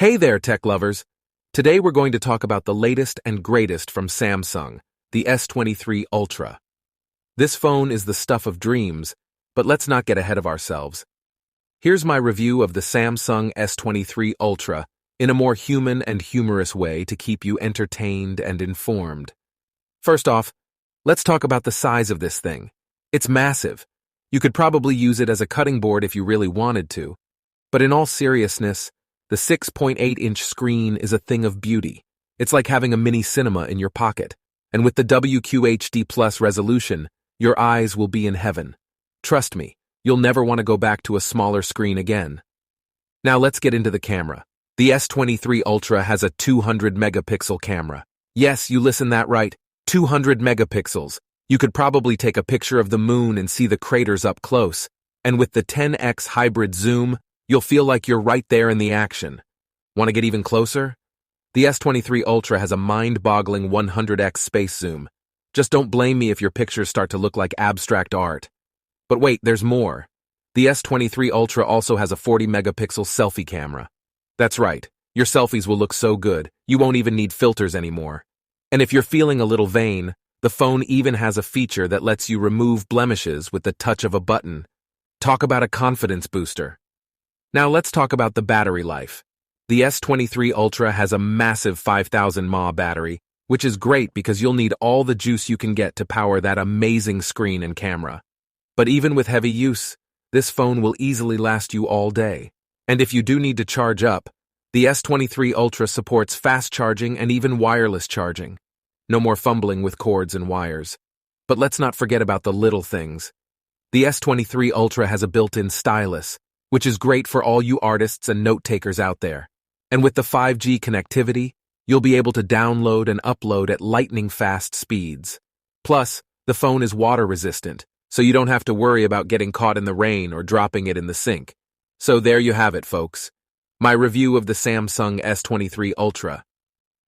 Hey there, tech lovers! Today we're going to talk about the latest and greatest from Samsung, the S23 Ultra. This phone is the stuff of dreams, but let's not get ahead of ourselves. Here's my review of the Samsung S23 Ultra in a more human and humorous way to keep you entertained and informed. First off, let's talk about the size of this thing. It's massive. You could probably use it as a cutting board if you really wanted to. But in all seriousness, the 6.8-inch screen is a thing of beauty. It's like having a mini cinema in your pocket. And with the WQHD Plus resolution, your eyes will be in heaven. Trust me, you'll never want to go back to a smaller screen again. Now let's get into the camera. The S23 Ultra has a 200-megapixel camera. Yes, you listened that right, 200 megapixels. You could probably take a picture of the moon and see the craters up close. And with the 10x hybrid zoom, you'll feel like you're right there in the action. Want to get even closer? The S23 Ultra has a mind-boggling 100x space zoom. Just don't blame me if your pictures start to look like abstract art. But wait, there's more. The S23 Ultra also has a 40-megapixel selfie camera. That's right, your selfies will look so good, you won't even need filters anymore. And if you're feeling a little vain, the phone even has a feature that lets you remove blemishes with the touch of a button. Talk about a confidence booster. Now let's talk about the battery life. The S23 Ultra has a massive 5000 mAh battery, which is great because you'll need all the juice you can get to power that amazing screen and camera. But even with heavy use, this phone will easily last you all day. And if you do need to charge up, the S23 Ultra supports fast charging and even wireless charging. No more fumbling with cords and wires. But let's not forget about the little things. The S23 Ultra has a built-in stylus, which is great for all you artists and note-takers out there. And with the 5G connectivity, you'll be able to download and upload at lightning-fast speeds. Plus, the phone is water-resistant, so you don't have to worry about getting caught in the rain or dropping it in the sink. So there you have it, folks. My review of the Samsung S23 Ultra.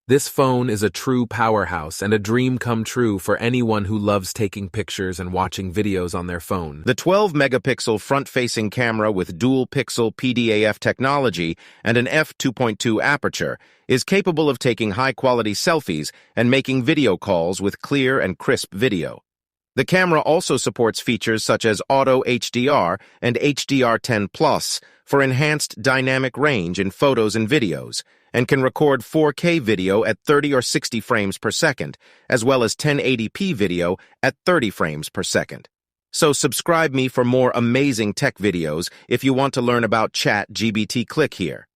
This phone is a true powerhouse and a dream come true for anyone who loves taking pictures and watching videos on their phone. The 12-megapixel front-facing camera with dual-pixel PDAF technology and an f2.2 aperture is capable of taking high-quality selfies and making video calls with clear and crisp video. The camera also supports features such as Auto HDR and HDR10+ for enhanced dynamic range in photos and videos, and can record 4K video at 30 or 60 frames per second, as well as 1080p video at 30 frames per second. So subscribe me for more amazing tech videos if you want to learn about ChatGPT. Click here.